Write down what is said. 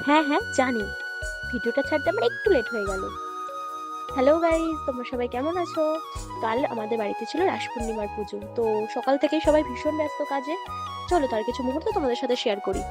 হ্যাঁ হ্যাঁ জানি, ভিডিওটা ছাড়তে আমার একটু লেট হয়ে গেল। হ্যালো গাইস, তোমরা সবাই কেমন আছো? কাল আমাদের বাড়িতে ছিল রাস পূর্ণিমার পুজো, তো সকাল থেকেই সবাই ভীষণ ব্যস্ত কাজে। চলো তার কিছু মুহূর্ত তোমাদের সাথে শেয়ার করি।